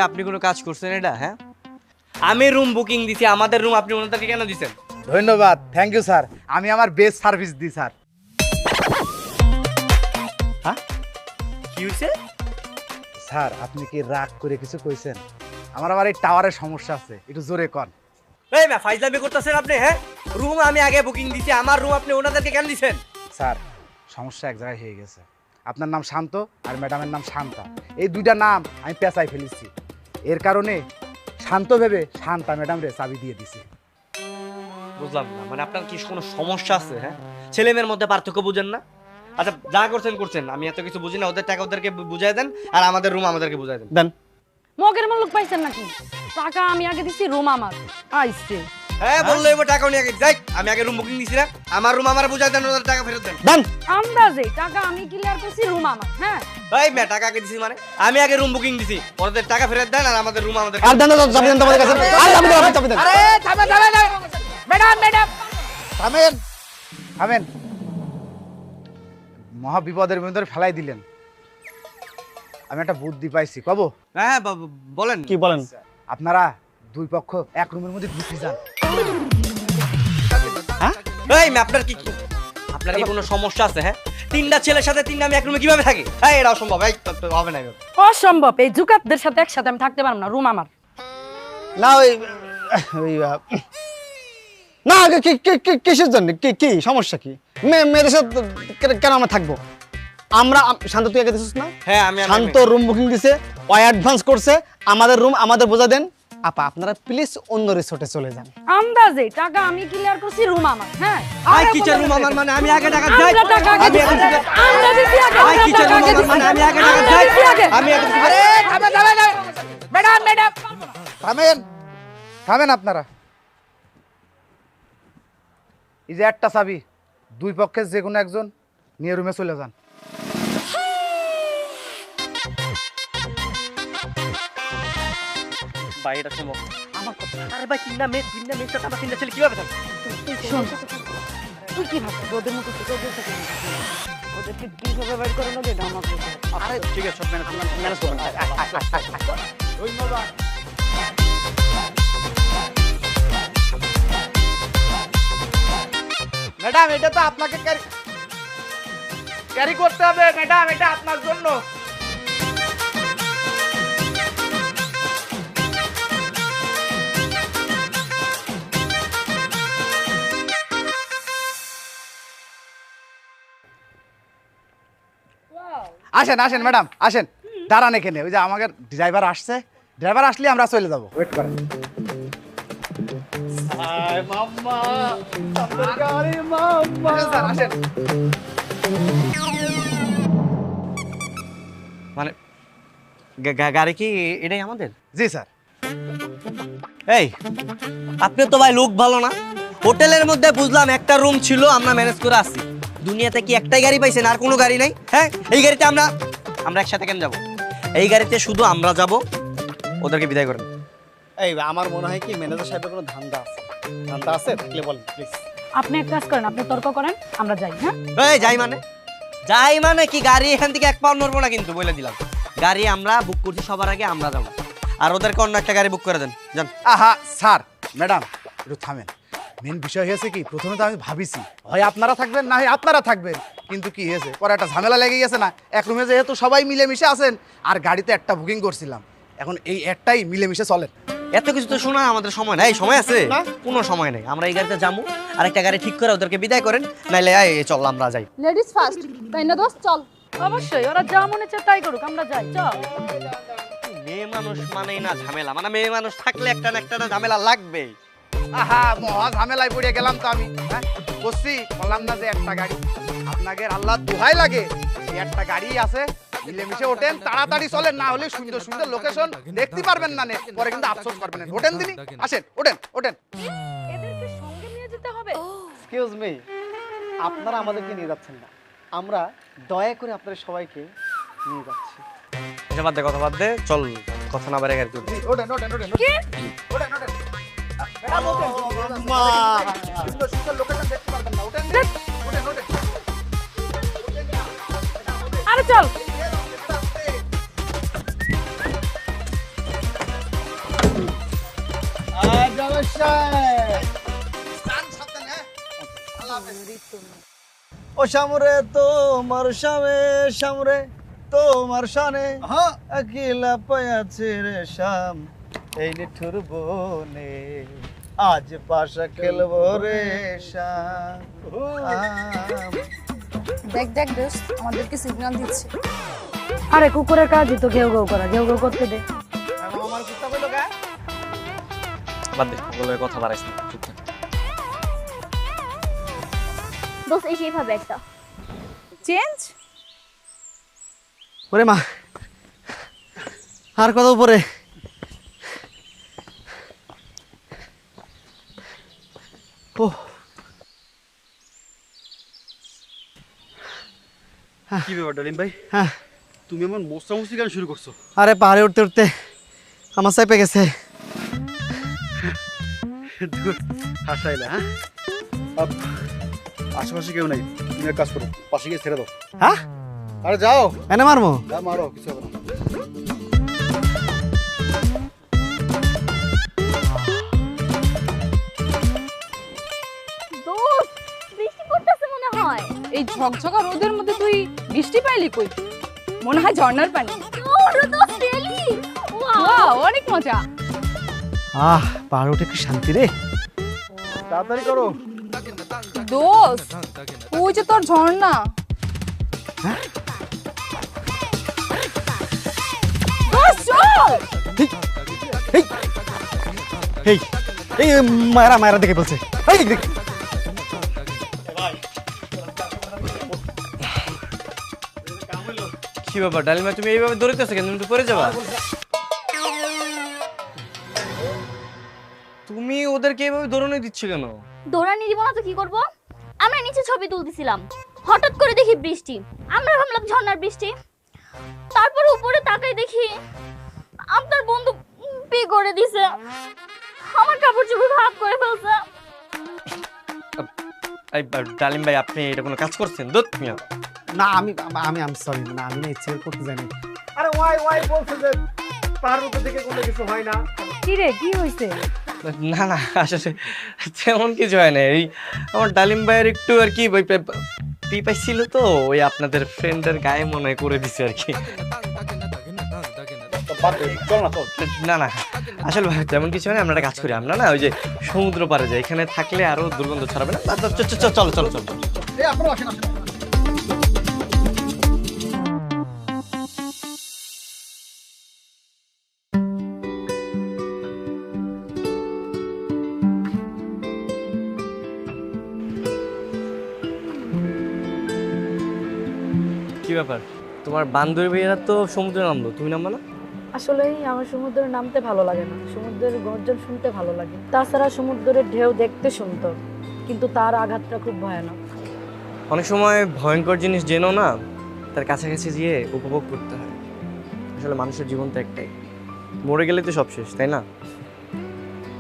আপনি কোনো কাজ করছেন এটা? হ্যাঁ, আমি রুম বুকিং দিছি, আমাদের রুম আপনি ওনাদেরকে কেন দিছেন? ধন্যবাদ, থ্যাংক ইউ স্যার। আমি আমার বেস্ট সার্ভিস দিই স্যার। হ্যাঁ, কি হয়েছে? স্যার আপনি কি রাগ করে কিছু কইছেন? আমার আবার এই টাওয়ারের সমস্যা আছে, একটু জোরে কন। এই মা ফাইজলামি করতেছেন আপনি? হ্যাঁ, রুম আমি আগে বুকিং দিছি, আমার রুম আপনি ওনাদেরকে কেন দিছেন? স্যার সমস্যা এক জায়গায় হয়ে গেছে। আপনার নাম শান্ত আর ম্যাডামের নাম শান্তা, এই দুইটা নাম আমি পেঁচাই ফেলেছি। এর কারণে শান্ত ভেবে শান্তা ম্যাডাম রে চাবি দিয়ে দিছি। বুঝলাম না, মানে আপনার কি কোনো সমস্যা আছে? হ্যাঁ, ছেলে মেয়ের মধ্যে পার্থক্য বুঝেন না? আচ্ছা, যা করছেন করছেন, আমি এত কিছু বুঝি না। ওদের টাকা ওদেরকে বুঝাই দেন, আর আমাদের রুম আমাদেরকে বুঝাই দেন। দেন। মগের মুলুক পাইছেন নাকি? টাকা আমি আগে দিছি, রুম আমার আইছে। হ্যাঁ, বললো এবার টাকা নিয়ে যাই, আমি আগে রুম বুকিং দিছি না, আমার রুম আমার বুঝাই দেন, ওদের টাকা ফেরত দেন। দেন। আন্দাজে টাকা আমি ক্লিয়ার করছি, রুম আমার। হ্যাঁ, এই মে টাকা আগে দিছি মানে? আমি আগে রুম বুকিং দিছি, ওদের টাকা ফেরত দেন, আর আমাদের রুম আমাদের। আর দেন চাবি দেন তোমাদের কাছে। আর চাবি দেন, চাবি দেন। আরে থামেন থামেন ম্যাডাম ম্যাডাম থামেন থামেন। মহা বিপদের ভিতরে ফেলাই দিলেন। আমি একটা বুদ্ধি পাইছি, কব? হ্যাঁ, বলেন। কি বলেন? আপনারা দুই পক্ষ এক রুমের মধ্যে ঢুকে যান। হ্যাঁ, এই মে আপনার কি কোনো সমস্যা আছে? হ্যাঁ, তিনটা ছেলের সাথে তিনটা আমি এক রুমে কিভাবে থাকি? হ্যাঁ, এটা অসম্ভব, এই তো হবে না। অসম্ভব। এই জুকাতদের সাথে একসাথে আমি থাকতে পারবো না, রুম আমার। না ওই না কিসের জন্য? কি সমস্যা? কি মেয়েদের সাথে কেন আমরা থাকবো? আমরা শান্ত, তুই আগে দিছিস না? হ্যাঁ, আমি শান্ত রুম বুকিং দিছে, ও অ্যাডভান্স করছে, আমাদের রুম আমাদের বোঝা দেন। আপা আপনারা প্লিজ অন্য রিসোর্টে চলে যান। আন্দাজে টাকা আমি ক্লিয়ার করছি, রুম আমার। হ্যাঁ, আই কিচেন রুম আমার, মানে আমি আগে টাকা যাই। আমরা টাকা আগে দিছি, আমরা দিছি আগে। আই কিচেন রুম আমার, মানে আমি আগে টাকা যাই। আমি আগে দিছি। আরে থামেন থামেন ম্যাডাম ম্যাডাম থামেন থামেন। আপনারা এই যে একটা চাবি, দুই পক্ষের যে কোনো একজন নিয়ে রুমে চলে যান। ভাই এটা শোনো, আমার কথা। আরে ভাই, তিনটা মেয়ে সাথে আমরা তিনটা ছেলে কিভাবে থাকবো? শোন, তুই কি ভাবছিস ওদের মতো থেকে? ওদেরকে কিভাবে বাইর করে নেবে এটা আমাকে। আরে ঠিক আছে, সব ম্যানেজ করবেন। ধন্যবাদ। ম্যাডাম এটা তো আপনাকে ক্যারি করতে হবে ম্যাডাম, এটা আপনার জন্য। আসেন আসেন ম্যাডাম আসেন, দাঁড়ান এখানে। ওই যে আমাদের ড্রাইভার আসছে, ড্রাইভার আসলে আমরা চলে যাবো। ওয়েট করেন। আসেন। মানে গাড়ি কি এটাই আমাদের? জি স্যার। এই আপনি তো ভাই লোক ভালো না। হোটেলের মধ্যে বুঝলাম একটা রুম ছিল, আমরা ম্যানেজ করে আসছি। দুনিয়াতে কি একটাই গাড়ি পাইছেন, আর কোনো গাড়ি নাই? হ্যাঁ, এই গাড়িতে আমরা একসাথে কেন যাবো? এই গাড়িতে শুধু আমরা যাব, ওদেরকে বিদায় করেন। এই আমার মনে হয় কি ম্যানেজার সাহেবের কোনো ধান্দা আছে। ধান্দা আছে থাকলে বলেন প্লিজ। আপনি এক কাজ করেন, আপনি তর্ক করেন, আমরা যাই। হ্যাঁ, এই যাই মানে কি? গাড়ি এখান থেকে এক পাউন্ড নড়বো না কিন্তু, বলে দিলাম। গাড়ি আমরা বুক করছি, সবার আগে আমরা যাবো, আর ওদেরকে অন্য একটা গাড়ি বুক করে দেন, যান। আহা স্যার ম্যাডাম একটু থামেন। মেন বিষয় হয়েছে কি, প্রথমে তো আমি ভাবিছি হয় আপনারা থাকবেন না হয় আপনারা থাকবেন, কিন্তু কি হয়েছে পরে একটা ঝামেলা লেগে গেছে না। এক রুমে যেহেতু সবাই মিলেমিশে আছেন, আর গাড়িতে একটা বুকিং করছিলাম, এখন এই একটাই মিলেমিশে চলেন। এত কিছু তো শোনা আমাদের সময় নাই। সময় আছে? কোনো সময় নেই। আমরা এই গাড়িতে যাবো, আর একটা গাড়ি ঠিক করে ওদেরকে বিদায় করেন, নাইলে চল আমরা যাই। লেডিস ফার্স্ট, তাই না দোস্ত? চল। অবশ্যই, ওরা যা মনে চায় তাই করুক, আমরা যাই। চল। মেয়ে মানুষ মানেই না ঝামেলা, মানে মেয়ে মানুষ থাকলে একটা না একটা ঝামেলা লাগবেই। আহা মহা ঝামেলায় পড়ে গেলাম তো আমি। হ্যাঁ বসছি, বললাম না যে একটা গাড়ি। আপনাকে আল্লাহ দোহাই লাগে, এই একটা গাড়ি আছে, মিলেমিশে ওঠেন, তাড়াতাড়ি চলেন, না হলে সুন্দর সুন্দর লোকেশন দেখতে পারবেন না, পরে কিন্তু আফসোস করবেন। ওঠেন দিনি, আসেন, ওঠেন ওঠেন। এদেরকে সঙ্গে নিয়ে যেতে হবে। এক্সকিউজ মি, আপনারা আমাদেরকে নিয়ে যাচ্ছেন না, আমরা দয়া করে আপনাদের সবাইকে নিয়ে যাচ্ছি। এটা বাদ দে, কথা বাদ দে, চল, কথা না বাড়ে গাড়ি তুলবি। ওঠেন ওঠেন ওঠেন কি? ওঠেন ওঠেন। ম্যাডাম ওঠেন, সুন্দর সুন্দর লোকেশন দেখতে পারবেন না, ওঠেন ওঠেন ওঠেন। চল। ও সামরে তোমার সামে সামরে তোমার শানে আকিলা পায়াছে রে শাম এই নিঠুর বনে আজ পাশা খেলবো রে শাম দেখ দেখ দোস্ত আমাদেরকে সিগন্যাল দিচ্ছে। আরে কুকুরের কাজই তো ঘেউ ঘেউ করা, ঘেউ ঘেউ করতে দে। আমার কুত্তা কইলো গা বাদ দে, বলে কথা বাড়াইস না, চুপ থাক। দোস্ত এই সেইভাবে একটা চেঞ্জ ওরে মা আর কত উপরে ও কি ব্যাপার ডালিম ভাই, হ্যাঁ তুমি আমার মোস্তামুস্তি গান শুরু করছো? আরে পাহাড়ে উঠতে উঠতে আমার চাইপে গেছে হাসাইলা হ্যাঁ? আশেপাশে কেউ নাই, তুমি এক কাজ করো, পাশে গিয়ে ছেড়ে দাও। হ্যাঁ আরে যাও, এনে মারমো যা মারো, কিছু হবে না। দোস্ত বৃষ্টি পড়তেছে মনে হয়। এই ঝকঝকা রোদের মধ্যে তুই বৃষ্টি পাইলি কই? মনে হয় ঝর্ণার পানি। ওরে দোস্ত রিয়েলি ওয়াও, অনেক মজা। পাহাড়ে উঠে কি শান্তি রে তাড়াতাড়ি করো। দোস্ত ওই যে তোর ঝর্ণা। দোস্ত চল। এই এই মায়েরা মায়েরা দেখে বলছে এই দেখ কি ব্যাপার ডালিমা, তুমি এইভাবে দৌড়াইতেছো কেন? তুমি তো পড়ে যাবা। তুমি ওদেরকে এইভাবে দৌড়ানো দিচ্ছ কেন? দৌড়ানি দিব না তো কি করব? আমরা নিচে ছবি তুলতেছিলাম, হঠাৎ করে দেখি বৃষ্টি। আমরা ভাবলাম ঝর্ণার বৃষ্টি। তারপর উপরে তাকাই দেখি আপনার বন্ধু পে করে দিছে, আমার কাপড় চোপড় ভাগ করে ফেলছে। এই ডালিম ভাই, আপনি এটা কোনো কাজ করছেন? দূর মিয়া। না আমি আমি আমি সরি না আমি না ইচ্ছে করতে জানি আরে ওয়াই বলছে যে পাহাড় উপর থেকে কোনো কিছু হয় না কি রে, কি হইছে? না না, আসলে তেমন কিছু হয় না। এই আমার ডালিম ভাইয়ের একটু আর কি পি পাইছিল তো, ওই আপনাদের ফ্রেন্ডের গায়ে মনে হয় করে দিছে আর কি। চল না, চল। না না, আসলে ভাই তেমন কিছু হয় না। আমরা একটা কাজ করি, আমরা না ওই যে সমুদ্র পাড়ে যাই, এখানে থাকলে আরো দুর্গন্ধ ছড়াবে না। চলো চলো চলো। এই আপনারা আসেন, আসেন। কি ব্যাপার, তোমার বান্ধবী ভাইয়েরা তো সমুদ্রে নামলো, তুমি নামবা না? আসলেই আমার সমুদ্রে নামতে ভালো লাগে না, সমুদ্রের গর্জন শুনতে ভালো লাগে। তাছাড়া সমুদ্রের ঢেউ দেখতে সুন্দর, কিন্তু তার আঘাতটা খুব ভয়ানক। অনেক সময় ভয়ঙ্কর জিনিস জেনেও না তার কাছাকাছি গিয়ে উপভোগ করতে হয়। আসলে মানুষের জীবন তো একটাই, মরে গেলে তো সব শেষ, তাই না?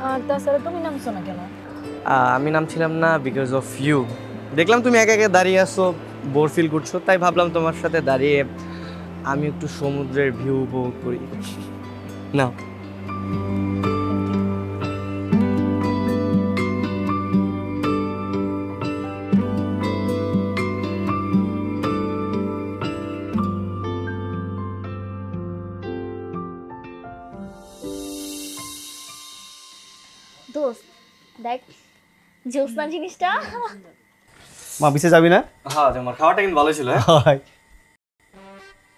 আর তাছাড়া তুমি নামছো না কেন? আমি নামছিলাম না বিকজ অফ ইউ। দেখলাম তুমি একা একা দাঁড়িয়ে আসো, বোর ফিল করছো, তাই ভাবলাম তোমার সাথে দাঁড়িয়ে আমি একটু সমুদ্রের ভিউ উপভোগ করি। না দোস্ত দেখ জ্যোৎস্না জিনিসটা। মা বিছে যাবি না হ্যাঁ, তোমার খাওয়াটা কিন্তু ভালো ছিল। হয়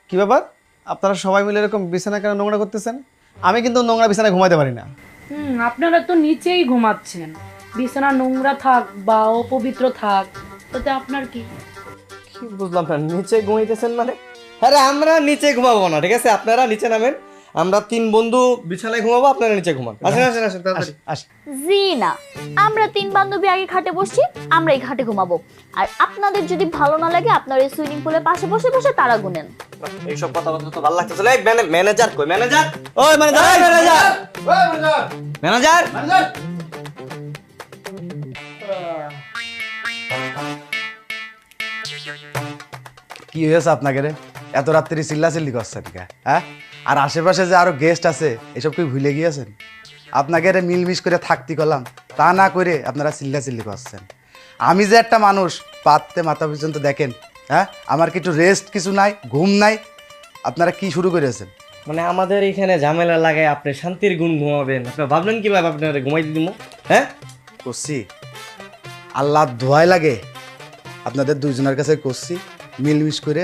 কি ব্যাপার আপনারা সবাই মিলে এরকম বিছানা কেন নোংরা করতেছেন? আমি কিন্তু নোংরা বিছানায় ঘুমাইতে পারি না। আপনারা তো নিচেই ঘুমাচ্ছেন, বিছানা নোংরা থাক বা অপবিত্র থাক তাতে আপনার কি? কি বুঝলাম না, নিচে ঘুমাইতেছেন মানে? আরে আমরা নিচে ঘুমাবো না, ঠিক আছে? আপনারা নিচে নামেন, আমরা তিন বন্ধু বিছানায় ঘুমাবো, আপনারা নিচে ঘুমান। আসেন আসেন আসেন তাড়াতাড়ি। জি না, আমরা তিন বান্ধবী আগে খাটে বসছি, আমরা এই খাটে ঘুমাবো। আর আপনাদের যদি ভালো না লাগে আপনারা এই সুইমিং পুলের পাশে বসে বসে তারা গুনেন। এইসব কথাবার্তা তো ভালো লাগতেছে না। এই ম্যানেজার কই? ম্যানেজার, ওই ম্যানেজার, ম্যানেজার, ম্যানেজার। কি হয়েছে আপনাকে রে? এত রাত্রি চিল্লাচিল্লি করছেন কে? হ্যাঁ, আর আশেপাশে যে আরো গেস্ট আছে এসব কি ভুলে গিয়েছেন? আপনাকে এটা মিলমিশ করে থাকতে করলাম, তা না করে আপনারা চিল্লাচিল্লি করছেন। আমি যে একটা মানুষ পাততে মাথা পর্যন্ত দেখেন, হ্যাঁ, আমার কি একটু রেস্ট কিছু নাই, ঘুম নাই, আপনারা কি শুরু করেছেন? মানে আমাদের এখানে ঝামেলা লাগায় আপনি শান্তির গুণ ঘুমাবেন, আপনি ভাবলেন কিভাবে আপনার ঘুমাইতে দিব? হ্যাঁ, করছি আল্লাহ দোয়াই লাগে, আপনাদের দুইজনের কাছে করছি মিলমিশ করে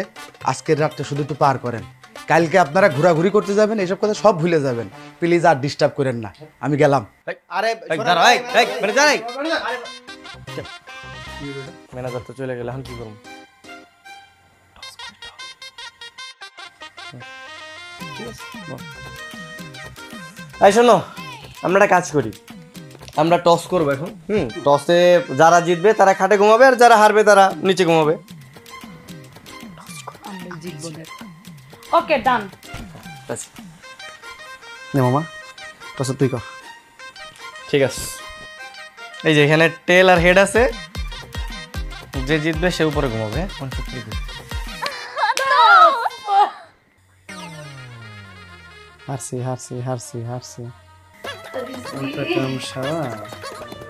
আজকের রাতটা শুধু একটু পার করেন। কালকে আপনারা ঘোরাঘুরি করতে যাবেন, এইসব কথা সব ভুলে যাবেন। প্লিজ আর ডিস্টার্ব করেন না, আমি গেলাম। আরে ম্যানেজার তো চলে গেলে এখন কি করবো? এই শোনো, আমরা একটা কাজ করি, আমরা টস করবো এখন। টসে যারা জিতবে তারা খাটে ঘুমাবে, আর যারা হারবে তারা নিচে ঘুমাবে। ওকে, ডান। আচ্ছা, নে মামা, টস তুই কর। ঠিক আছে। এই যে এখানে টেল আর হেড আছে, যে জিতবে সে উপরে ঘুমাবে। হারছি হারছি হারছি হারছি।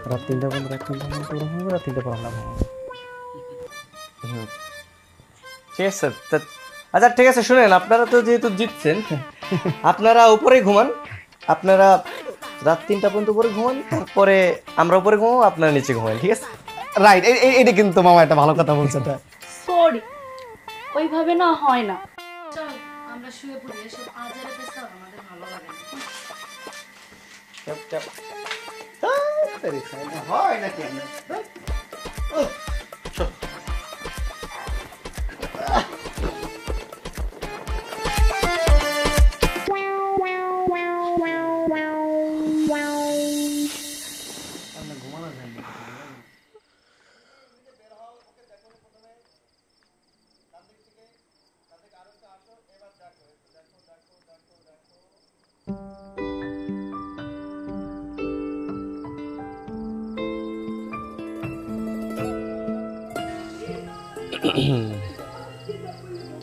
রাত 3টা পর্যন্ত রাত 3টা পড়ালাম। ঠিক আছে। আচ্ছা ঠিক আছে, শুনেন, আপনারা তো যেহেতু জিতছেন, আপনারা উপরে ঘুমান, আপনারা রাত 3টা পর্যন্ত উপরে ঘুমান, তারপরে আমরা উপরে ঘুমাবো, আপনারা নিচে ঘুমান। ঠিক আছে? রাইট, এটা কিন্তু মামা একটা ভালো কথা বলছে। সরি, ওইভাবে না হয় না। চল আমরা শুয়ে পড়ি, এসব আজারে পেছাব আমাদের ভালো লাগে না। হয় নাকি?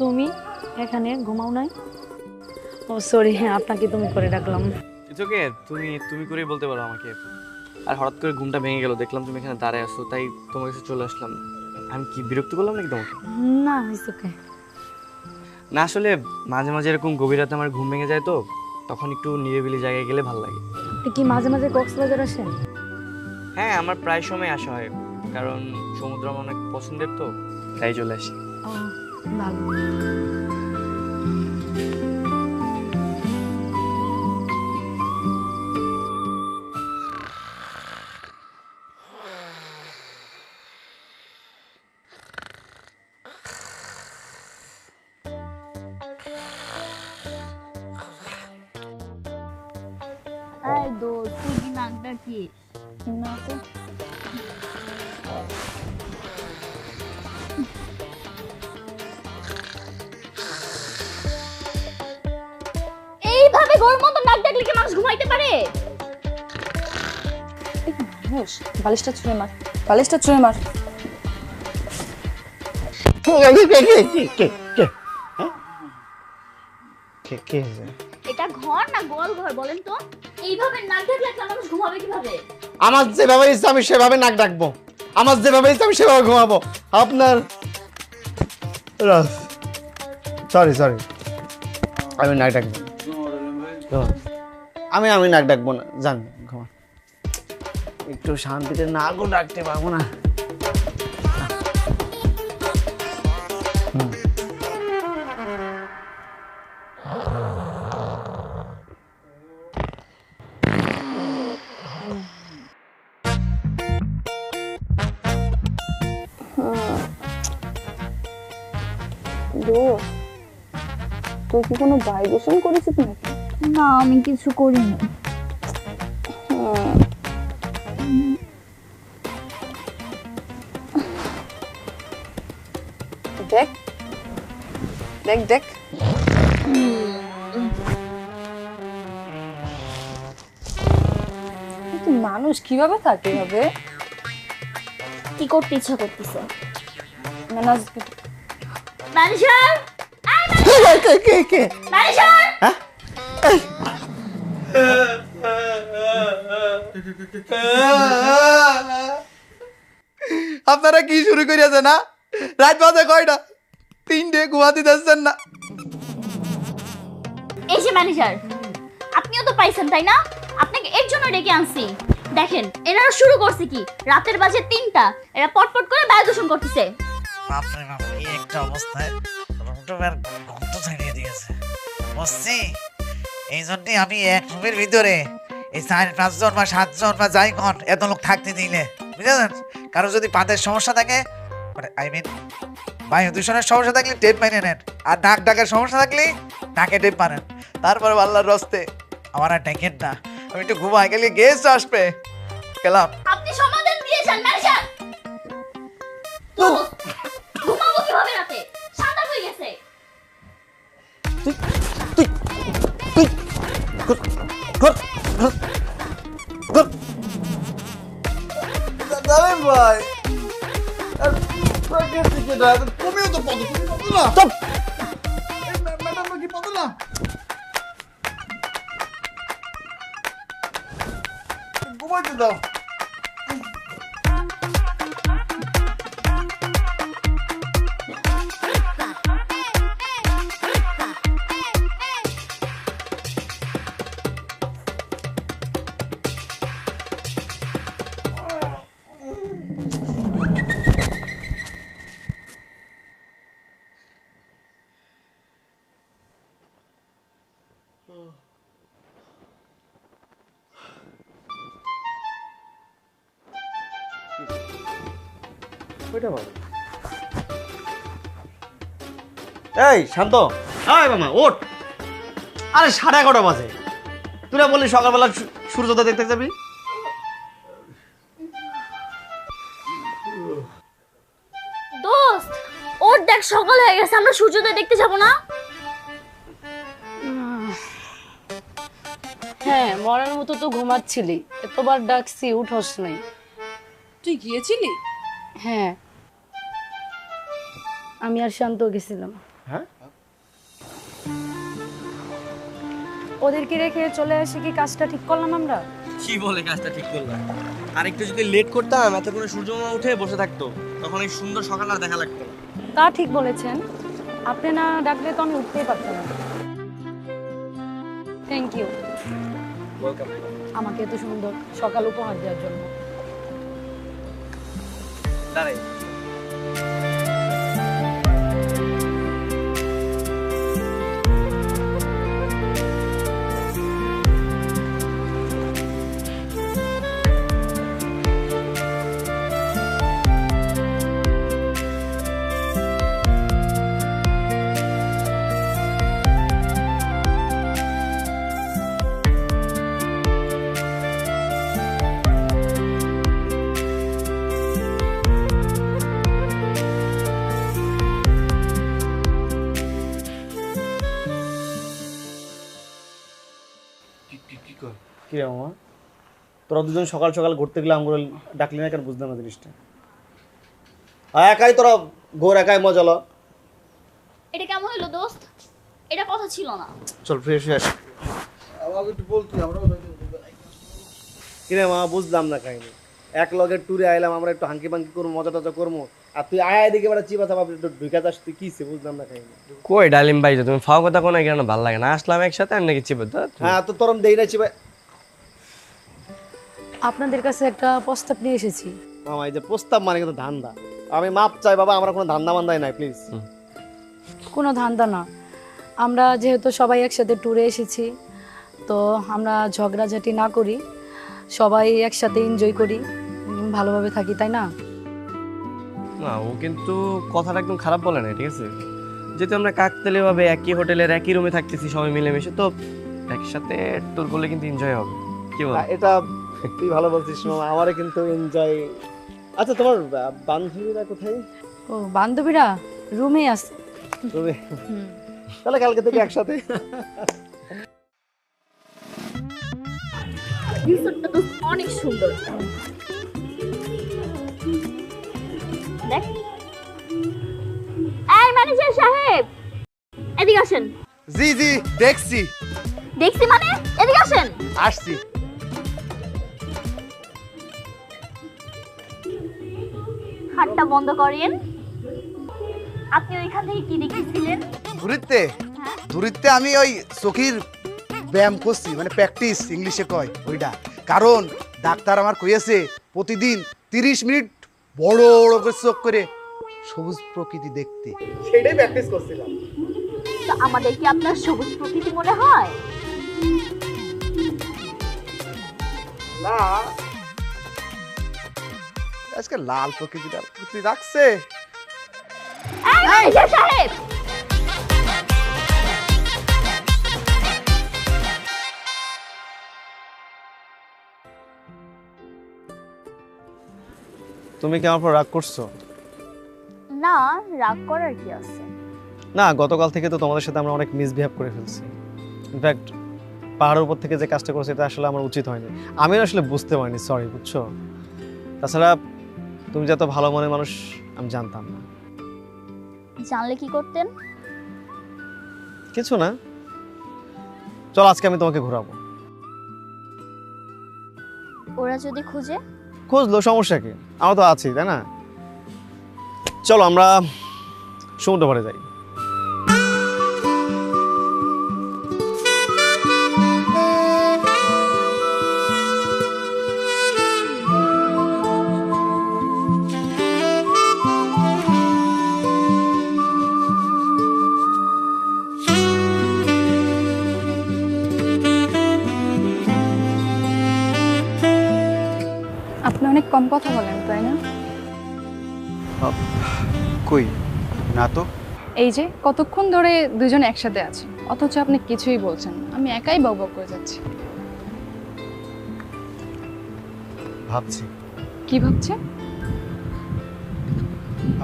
তুমি এখানে ঘুমাও নাই? ও সরি, হ্যাঁ আপনাকে তুমি করে ডাকলাম। ইটস ওকে, তুমি তুমি করেই বলতে পারো আমাকে। আর হঠাৎ করে ঘুমটা ভেঙে গেল, দেখলাম তুমি এখানে দাঁড়ায় আছো, তাই তোমার কাছে চলে আসলাম। আমি কি বিরক্ত করলাম নাকি তোমাকে? না, ইটস ওকে। না, আসলে মাঝে মাঝে এরকম গভীর রাতে আমার ঘুম ভেঙে যায়, তো তখন একটু নিরিবিলি জায়গায় গেলে ভালো লাগে। আপনি কি মাঝে মাঝে কক্সবাজার আসেন? হ্যাঁ, আমার প্রায় সময় আসা হয়, কারণ সমুদ্র আমার অনেক পছন্দের, তো তাই চলে আসি। ও, ভালো। এই দোস্ত, তুই কি নাক ডাকিস? না তো। এইভাবে গোর মতো নাক ডাকলে কি মানুষ ঘুমাইতে পারে? মানুষ, বালিশটা ছুঁড়ে মার, বালিশটা ছুঁড়ে মার। এটা ঘর না গোয়াল ঘর বলেন তো? এইভাবে নাক ডাকলে একটা মানুষ ঘুমাবে কিভাবে? আমার যেভাবে ইচ্ছা আমি সেভাবে নাক ডাকবো, আমার যেভাবে ইচ্ছা আমি সেভাবে ঘুমাবো। আপনার সরি সরি, আমি নাক ডাকবো, আমি নাক ডাকবো না, জান ঘুমা। একটু শান্তিতে নাকও ডাকতে পারবো না। তুই কি কোনো ভাইব্রেশন করেছিস নাকি? না, আমি কিছু করিনি। দেখ দেখ দেখ, মানুষ কিভাবে থাকে হবে? কি করতে ইচ্ছা করতেছে? ম্যানেজ ম্যানেজার, এই কে ম্যানেজার হ্যাঁ আপনারা কি শুরু করিয়াছে না? রাত বাজে কয়টা? 3টে, ঘুমাতে যাচ্ছেন না? এই যে ম্যানেজার, আপনিও তো পাইছেন তাই না? আপনাকে এর জন্য ডেকে আনছি। দেখেন এনারা শুরু করছে কি, রাতের বাজে 3টা, এরা পটপট করে বায়ু দূষণ করতেছে। বাপরে বাপ, এই একটা অবস্থায় রুমটার ঘুমটা ছাড়িয়ে দিয়েছে। বসছি এই জন্যই আমি এক রুমের ভিতরে এই 4-5 জন বা 7 জন বা যাই কোন এত লোক থাকতে দিলে, বুঝলেন? কারো যদি পাতের সমস্যা থাকে, আই মিন বায়ু দূষণের সমস্যা থাকলে টেপ মেনে নেন, আর নাক ডাকের সমস্যা থাকলে নাকে টেপ মারেন। তারপরে আল্লাহর রস্তে আমার আর ডেকেন না, আমি একটু ঘুমাই গেলে গেস্ট আসবে, গেলাম। আপনি সমাধান দিয়েছেন ম্যানেজার। ঘুমাবো কিভাবে রাতে? সাদা হয়ে গেছে। ভাই তুমিও তো পাবো, তুমি পাবো না? ম্যাডাম কি পাবো না? ঘুমাইতে দাও। এই শান্ত, এই মামা ওঠ। আরে 11:30 বাজে, তুই না বললি সকালবেলা সূর্যোদয় দেখতে যাবি? দোস্ত, ওর দেখ সকাল হয়ে গেছে, আমরা সূর্যোদয় দেখতে যাব না? হ্যাঁ, মরার মতো তো ঘুমাচ্ছিলি, এতবার ডাকছি উঠোস নাই। তুই গিয়েছিলি? হ্যাঁ, আমি আর শান্ত গেছিলাম। হ্যাঁ, ওদেরকে রেখে চলে আসি কি কাজটা ঠিক করলাম আমরা? কি বলে কাজটা ঠিক করলাম? আর একটু যদি লেট করতাম, এতক্ষণে সূর্যমামা উঠে বসে থাকতো, তখন এই সুন্দর সকাল আর দেখা লাগতো না। তা ঠিক বলেছেন, আপনি না ডাকলে তো আমি উঠতেই পারতাম না। থ্যাংক ইউ আমাকে এত সুন্দর সকাল উপহার দেওয়ার জন্য। দাঁড়াই, কি রে মামা, তোরা দুজন সকাল সকাল ঘুরতে গেলে আমগুলো ডাকলি না কেন? বুঝলাম না জিনিসটা। একাই তোরা ঘোর, একাই মজা লো। এটা কেমন হলো দোস্ত? এটা কথা ছিল না। চল ফ্রেশ হয়ে আসি। আমাকে একটু বলতি, আমরাও কি রে মামা, বুঝলাম না কাহিনি। এক লগের ট্যুরে আইলাম আমরা, একটু হাঙ্কি পাঙ্কি করবো, মজা টজা করবো, আর তুই আয় দিকে বেড়া চিপা চাপা একটু ঢুকে যাস, তুই কিসে? বুঝলাম না কাহিনি। কই ডালিম ভাই, তুমি ফাও কথা কোনো কেন ভালো লাগে না? আসলাম একসাথে, আমি নাকি চিপে হ্যাঁ, তো তোরম দেই না চিপা। আপনাদের কাছে একটা প্রস্তাব নিয়ে এসেছি। মামা এই যে প্রস্তাব মানে কিন্তু ধান্দা। আমি মাপ চাই বাবা, আমরা কোনো ধান্দা মান্দাই নাই, প্লিজ। কোনো ধান্দা না, আমরা যেহেতু সবাই একসাথে ট্যুরে এসেছি, তো আমরা ঝগড়াঝাটি না করি, সবাই একসাথে এনজয় করি, ভালোভাবে থাকি, তাই না? না, ও কিন্তু কথাটা একদম খারাপ বলে না, ঠিক আছে? যেহেতু আমরা কাকতালি ভাবে একই হোটেলের একই রুমে থাকতেছি সবাই মিলেমিশে, তো একসাথে ট্যুর করলে কিন্তু এনজয় হবে। কি বল? এটা তুই ভালো বলছিস মামা, আমারও কিন্তু এনজয়। আচ্ছা, তোমার বান্ধবীরা কোথায়? ও, বান্ধবীরা রুমে আছে। তুমি তাহলে কালকে থেকে একসাথে। রিসোর্টটা তো অনেক সুন্দর। দেখ, এই ম্যানেজার সাহেব, এদিকে আসেন। জি জি দেখছি। দেখছি মানে এদিকে আসেন। আসছি। হাতটা বন্ধ করেন। আপনি ওইখান থেকে কি দেখেছিলেন? দূরিত্বে দূরিত্বে আমি ওই চোখের ব্যায়াম করছি, মানে প্র্যাকটিস ইংলিশে কয় ওইটা। কারণ ডাক্তার আমার কইয়াছে প্রতিদিন 30 মিনিট বড় বড় করে চোখ করে সবুজ প্রকৃতি দেখতে। সেটাই প্র্যাকটিস করছিলাম। তো আমাদের কি আপনার সবুজ প্রকৃতি মনে হয়? না, আজকে লাল প্রকৃতিটা রাখছে। এই যে সাহেব, তুমি কি আমার উপর রাগ করছো? না, রাগ করার কি আছে? না, গতকাল থেকে তো তোমাদের সাথে আমরা অনেক মিসবিহেভ করে ফেলছি। ইনফ্যাক্ট পাহাড়ের উপর থেকে যে কাজটা করেছি এটা আসলে আমার উচিত হয়নি। আমি আসলে বুঝতে পারিনি, সরি, বুঝছো? তাছাড়া তুমি যত ভালো মনের মানুষ আমি জানতাম না। জানলে কি করতেন? কিছু না, চল আজকে আমি তোমাকে ঘোরাবো। ওরা যদি খুঁজে? খুঁজলো, সমস্যা কি? আমার তো আছি, তাই না? চলো আমরা সমুদ্র পাড়ে যাই। আপনি অনেক কম কথা বলেন, তাই না? কই না তো। এই যে কতক্ষণ ধরে দুজন একসাথে আছি, অথচ আপনি কিছুই বলছেন না। আমি একাই বকবক করে যাচ্ছি। ভাবছি কি ভাবছেন?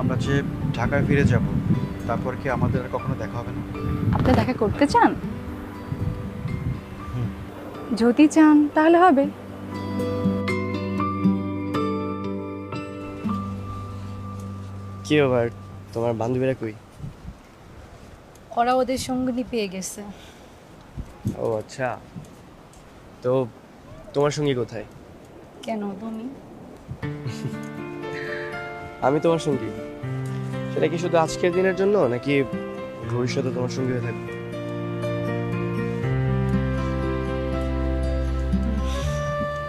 আমরা যে ঢাকায় ফিরে যাব, তারপর কি আমাদের আর কখনো দেখা হবে না? আপনি দেখা করতে চান? যদি চান তাহলে হবে। কি ব্যাপার, তোমার বান্ধবীরা কই? ওরা ওদের সঙ্গী পেয়ে গেছে। ও আচ্ছা, তো তোমার সঙ্গী কোথায়? কেন তুমি? আমি তোমার সঙ্গী, সেটা কি শুধু আজকের দিনের জন্য নাকি ভবিষ্যতে তোমার সঙ্গী হয়ে থাকবে?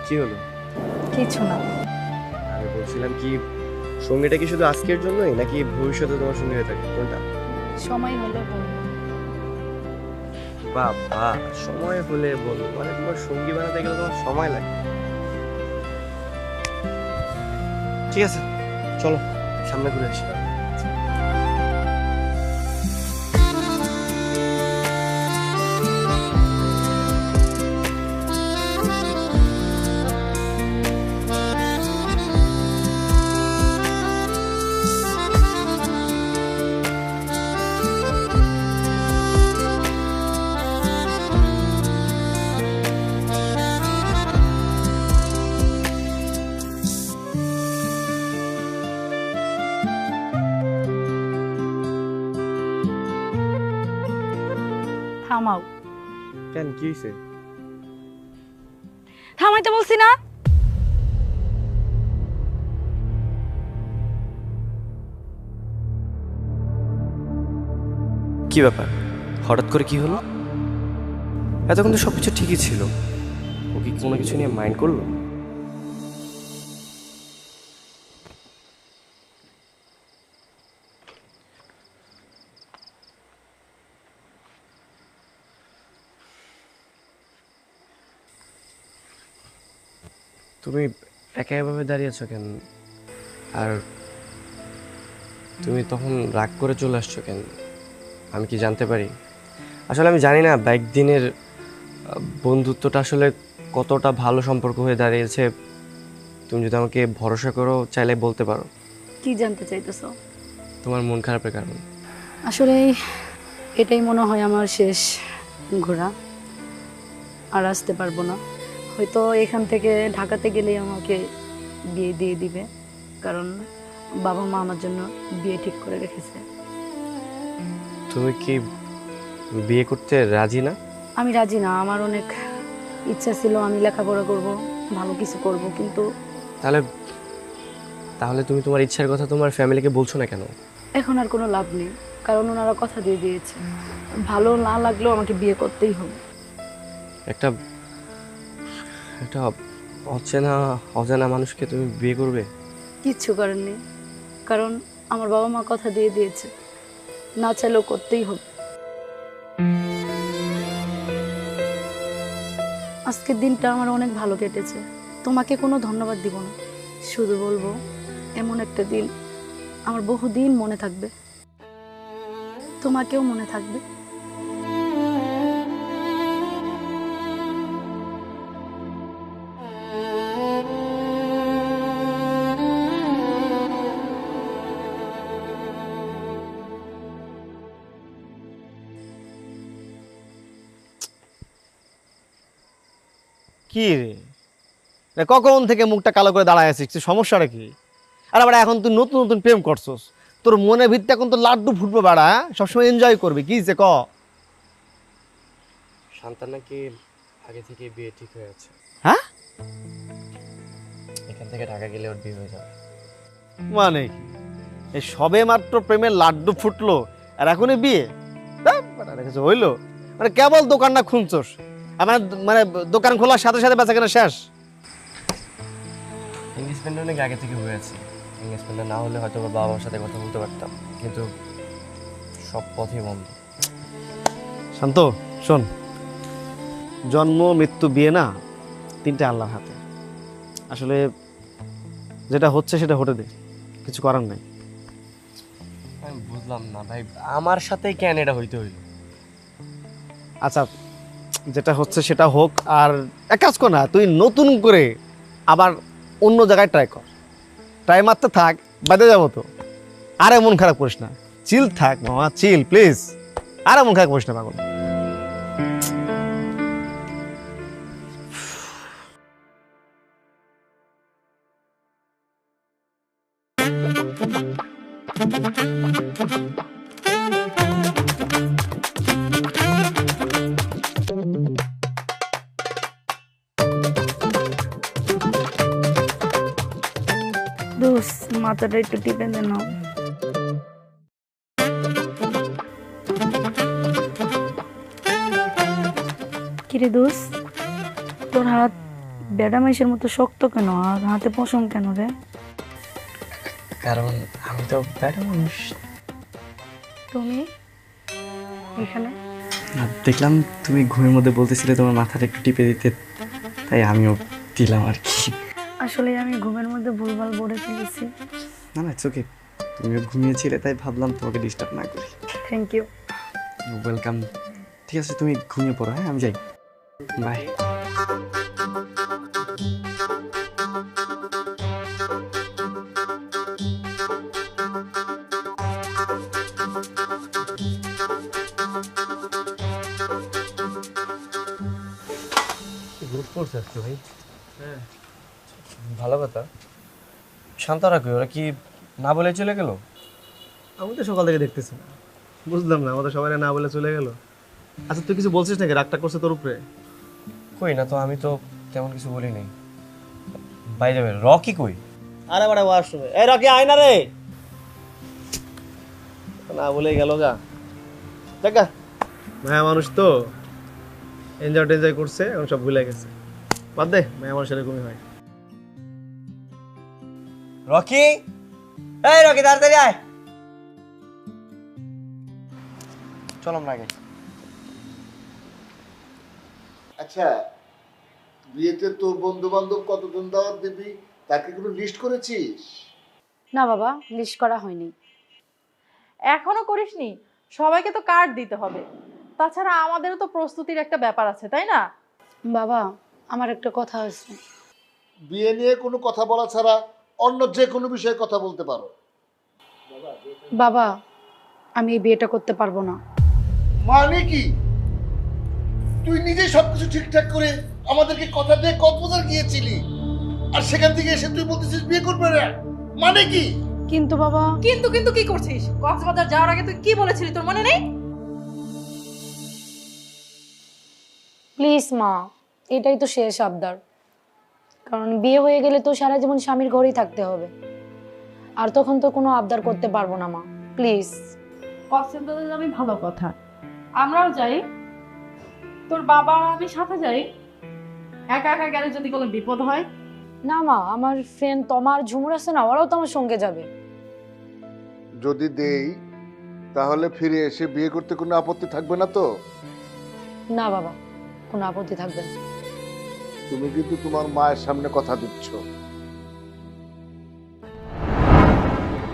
কি হলো? কিছু না। আমি বলছিলাম কি, সঙ্গীটা কি শুধু আজকের জন্যই নাকি ভবিষ্যতে তোমার সঙ্গী হয়ে থাকবে, কোনটা? সময় হলে বলবো। বাবা, সময় হলে বলবো মানে তোমার সঙ্গী বানাতে গেলে তোমার সময় লাগে। ঠিক আছে, চলো সামনে ঘুরে আসি। থামাও। কেন, কি হয়েছে? থামাইতে বলছি না? কি ব্যাপার, হঠাৎ করে কি হলো? এতক্ষণ তো সবকিছু ঠিকই ছিল, ও কি কোনো কিছু নিয়ে মাইন্ড করলো? তুমি একা এভাবে দাঁড়িয়ে আছো কেন? আর তুমি তখন রাগ করে চলে আসছো কেন? আমি কি জানতে পারি? আসলে আমি জানি না বাইক দিনের বন্ধুত্বটা আসলে কতটা ভালো সম্পর্ক হয়ে দাঁড়িয়েছে। তুমি যদি আমাকে ভরসা করো, চাইলে বলতে পারো। কি জানতে চাইতেছো? তোমার মন খারাপের কারণ? আসলে এটাই মনে হয় আমার শেষ ঘোরা। আর আসতে পারবো না। হয়তো এখান থেকে ঢাকাতে গেলেই আমাকে বিয়ে দিয়ে দিবে, কারণ বাবা মা আমার জন্য বিয়ে ঠিক করে রেখেছে। তুমি কি বিয়ে করতে রাজি না? আমি রাজি না। আমার অনেক ইচ্ছা ছিল আমি লেখাপড়া করব, ভালো কিছু করব, কিন্তু তাহলে তাহলে তুমি তোমার ইচ্ছার কথা তোমার ফ্যামিলিকে বলছো না কেন? এখন আর কোনো লাভ নেই, কারণ ওনারা কথা দিয়ে দিয়েছে ভালো না লাগলেও আমাকে বিয়ে করতেই হবে। একটা একটা অজানা মানুষকে তুমি বিয়ে করবে? কিচ্ছু করার নেই, কারণ আমার বাবা মা কথা দিয়ে দিয়েছে, না চাইলেও করতেই হবে। আজকের দিনটা আমার অনেক ভালো কেটেছে। তোমাকে কোনো ধন্যবাদ দিব না, শুধু বলবো এমন একটা দিন আমার বহুদিন মনে থাকবে, তোমাকেও মনে থাকবে। কি রে কখন থেকে মুখটা কালো করে দাঁড়ায় আছিস? সমস্যাটা কি? আর আবার এখন তুই নতুন নতুন প্রেম করছস, তোর মনে ভিত্তি এখন তো লাড্ডু ফুটবো বাড়া, সবসময় এনজয় করবি। কি যে ক শান্তার নাকি আগে থেকে বিয়ে ঠিক হয়ে আছে। হ্যাঁ? এখান থেকে ঢাকা গেলে ওর বিয়ে হয়ে যাবে। মানে কি এই সবে মাত্র প্রেমের লাড্ডু ফুটলো আর এখনই বিয়ে? কিছু হইলো? মানে কেবল দোকানটা খুঁজছস, আমার মানে দোকান খোলার সাথে সাথে বেচা কেনা শেষ? এঙ্গেজমেন্টও নাকি আগে থেকে হয়ে আছে। এঙ্গেজমেন্টটা না হলে হয়তো ওর বাবা মার সাথে কথা বলতে পারতাম, কিন্তু সব পথই বন্ধ। শান্ত শোন, জন্ম মৃত্যু বিয়ে না, তিনটে আল্লাহর হাতে। আসলে যেটা হচ্ছে সেটা হতে দে, কিছু করার নাই। আমি বুঝলাম না ভাই, আমার সাথেই কেন এটা হইতে হইল? আচ্ছা যেটা হচ্ছে সেটা হোক, আর এক কাজ কর না, তুই নতুন করে আবার অন্য জায়গায় ট্রাই কর। ট্রাই মারতে থাক, বাদে যাবো তো। আরে মন খারাপ করিস না, চিল থাক মামা, চিল প্লিজ। আরে মন খারাপ করিস না পাগল। দোষ, মাথাটা একটু টিপে দে না। কিরে দোষ, তোর হাত বেড়া মাইশের মতো শক্ত কেন, আর হাতে পশম কেন রে? কারণ আমি তো ব্যাটা মানুষ। তুমি এখানে? দেখলাম তুমি ঘুমের মধ্যে বলতেছিলে তোমার মাথাটা একটু টিপে দিতে, তাই আমিও দিলাম আর কি। আসলে আমি ঘুমের মধ্যে ভুলভাল বলে ফেলেছি। না না, ওকে, তুমিও ঘুমিয়েছিলে তাই ভাবলাম তোমাকে ডিস্টার্ব না করি। Thank you. ওয়েলকাম। ঠিক আছে, তুমি ঘুমিয়ে পড়ো। হ্যাঁ, আমি যাই, বাই। গ্রুপ করছে আজকে ভাই? হ্যাঁ, ভালো কথা। শান্তরা কই? ওরা কি না বলে চলে গেল? আমি তো সকাল থেকে দেখতেছি না, বুঝলাম না, আমাদের সবাই না বলে চলে গেল। আচ্ছা তুই কিছু বলছিস নাকি? রাগটা করছে তোর উপরে? কই না তো, আমি তো তেমন কিছু বলি নাই। বাই যাবে, রকি কই? আরে বাড়া ওয়াশরুমে। এই রকি আয় না রে, না বলে গেল গা। দেখা মায়া মানুষ তো এনজয় করছে, এখন সব ভুলে গেছে। বাদ দে, মায়া মানুষ এরকমই হয়। রকি, এই রকি তাড়াতাড়ি আয়। চল আমরা আগে। আচ্ছা, বিয়েতে তোর বন্ধু বান্ধব কতজন দাওয়াত দিবি তাকে কোনো লিস্ট করেছিস? না বাবা, লিস্ট করা হয়নি। এখনো করিসনি? সবাইকে তো কার্ড দিতে হবে, তাছাড়া আমাদেরও তো প্রস্তুতির একটা ব্যাপার আছে, তাই না? বাবা, আমার একটা কথা আছে। বিয়ে নিয়ে কোনো কথা বলা ছাড়া অন্য যে কোনো বিষয়ে কথা বলতে পারো। বাবা, আমি এই বিয়েটা করতে পারবো না। মানে কি? তুই নিজেই সবকিছু ঠিকঠাক করে আমাদেরকে কথা দিয়ে কক্সবাজার গিয়েছিলি, আর সেখান থেকে এসে তুই বলতেছিস বিয়ে করবে না? মানে কি? কিন্তু বাবা, কিন্তু কি করছিস? কক্সবাজার যাওয়ার আগে তুই কি বলেছিলি, তোর মনে নেই? প্লিজ মা, এটাই তো শেষ আবদার। কারণ বিয়ে হয়ে গেলে তো সারা জীবন স্বামীর ঘরেই থাকতে হবে, আর তখন তো কোনো আবদার করতে পারবো না মা, প্লিজ। কক্সবাজার যাবি ভালো কথা, আমরাও যাই, তোর বাবা আমি সাথে যাই। একা একা গেলে যদি কোনো বিপদ হয়। না মা, আমার ফ্রেন্ড তোমার ঝুমুর আছে না, ওরাও তো আমার সঙ্গে যাবে। যদি দেই তাহলে ফিরে এসে বিয়ে করতে কোনো আপত্তি থাকবে না তো? না বাবা, কোনো আপত্তি থাকবে না। তুমি কিন্তু তোমার মায়ের সামনে কথা দিচ্ছ।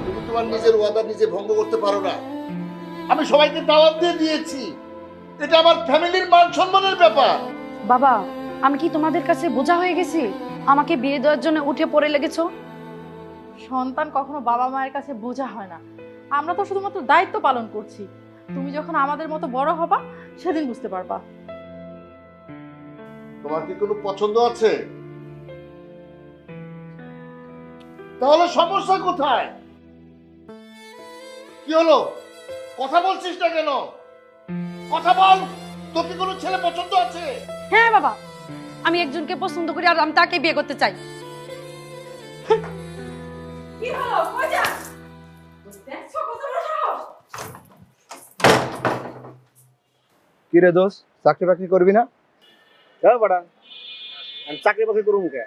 তুমি তোমার নিজের ওয়াদা নিজে ভঙ্গ করতে পারো না। আমি সবাইকে দাওয়াত দিয়ে দিয়েছি, এটা আমার ফ্যামিলির মান সম্মানের ব্যাপার। বাবা, আমি কি তোমাদের কাছে বোঝা হয়ে গেছি? আমাকে বিয়ে দেওয়ার জন্য উঠে পড়ে লেগেছো? সন্তান কখনো বাবা মায়ের কাছে বোঝা হয় না, আমরা তো শুধুমাত্র দায়িত্ব পালন করছি। তুমি যখন আমাদের মতো বড় হবা সেদিন বুঝতে পারবা। তোমার কি কোনো পছন্দ আছে? তাহলে সমস্যা কোথায়? কি হলো, কথা বলছিস না কেন? কথা বল, তোর কি কোনো ছেলে পছন্দ আছে? হ্যাঁ বাবা, আমি একজনকে পছন্দ করি আর আমি তাকে বিয়ে করতে চাই। কি হলো, কই যাস? দেখছো কত বড় সাহস? কি রে দোষ, চাকরি বাকরি করবি না? হ্যাঁ বাড়া, আমি চাকরি বাকরি করবো মুখে।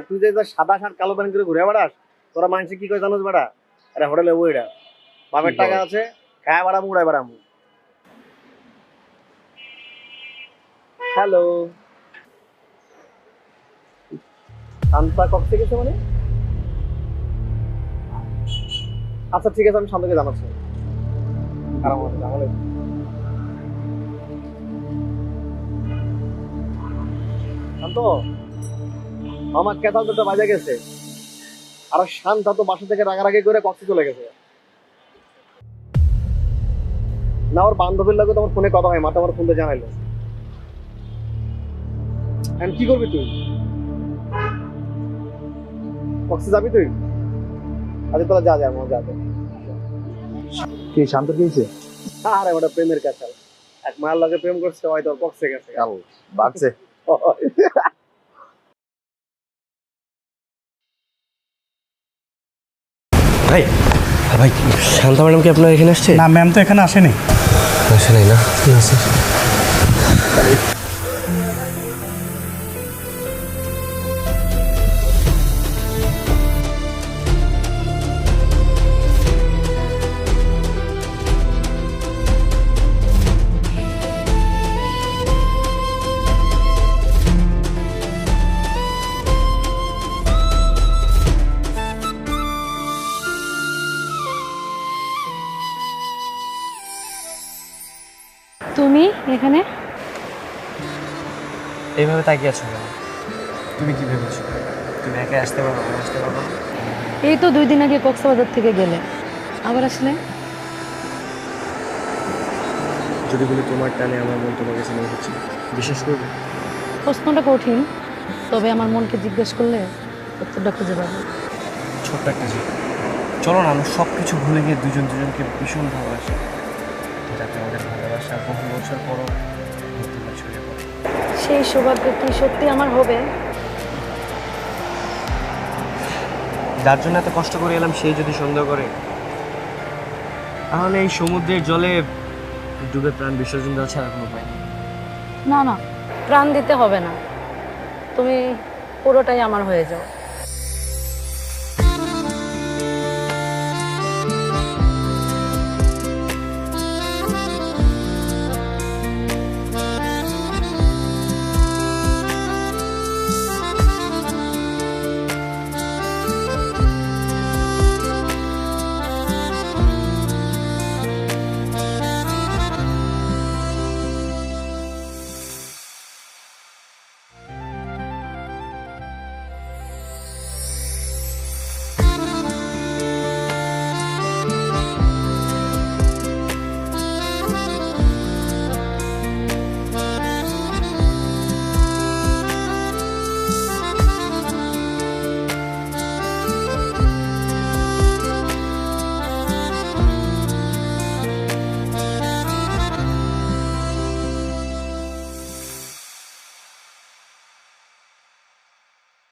তুই যে সাদা শার্ট কালো প্যান্ট করে ঘুরে বেড়াস, তোরা মানুষ কি করে জানোস বেড়া? আরে হোটেলে বইটা বাপের টাকা আছে, খায় বেড়ামু উড়াই বেড়ামু। হ্যালো, শান্তা কক্ষে গেছে মানে? আচ্ছা ঠিক আছে, আমি শান্তকে জানাচ্ছি। খারাপ হবে তাহলে। শান্ত, আমার কেতাল দুটো বাজে গেছে, আর শান্তা তো বাসা থেকে রাগারাগি করে কক্ষে চলে গেছে। না, ওর বান্ধবীর লাগে তো আমার ফোনে কথা হয়, মাথা আমার ফোনটা জানাইলো। কি করবি তুই? কক্সে যাবি তুই? আচ্ছা তাহলে যা যা যা। কি শান্ত কিছে? আরে ওটা প্রেমের কাছে, এক মায়ের লগে প্রেম করছে, হয়তো কক্সে গেছে। বাড়ছে। ভাই ভাই, শান্তা ম্যাডাম কি আপনার এখানে আসছে? না ম্যাম তো এখানে আসেনি। আসে নাই না? ঠিক আছে। তুমি এখানে? এইভাবে তাকিয়ে আছো কেন? তুমি কি ভেবেছো তুমি একা আসতে পারো, আমি আসতে পারবো না? এই তো 2 দিন আগে কক্সবাজার থেকে গেলে, আবার আসলে? যদি বলি তোমার টানে আমার মন তোমার কাছে নিয়ে হচ্ছে, বিশ্বাস করবে? প্রশ্নটা কঠিন, তবে আমার মনকে জিজ্ঞেস করলে উত্তরটা খুঁজে পাবো। ছোট্ট একটা জিনিস, চলো না আমরা সব কিছু ভুলে গিয়ে দুজন দুজনকে ভীষণ ভালোবাসি, যাতে আমাদের ভালোবাসা বহু বছর পরও ছড়িয়ে পড়ে। সেই সৌভাগ্য কি সত্যি আমার হবে? যার জন্য এত কষ্ট করে এলাম সেই যদি সন্দেহ করে, তাহলে এই সমুদ্রের জলে ডুবে প্রাণ বিসর্জন দেওয়া ছাড়া কোনো উপায় নেই। না না, প্রাণ দিতে হবে না, তুমি পুরোটাই আমার হয়ে যাও।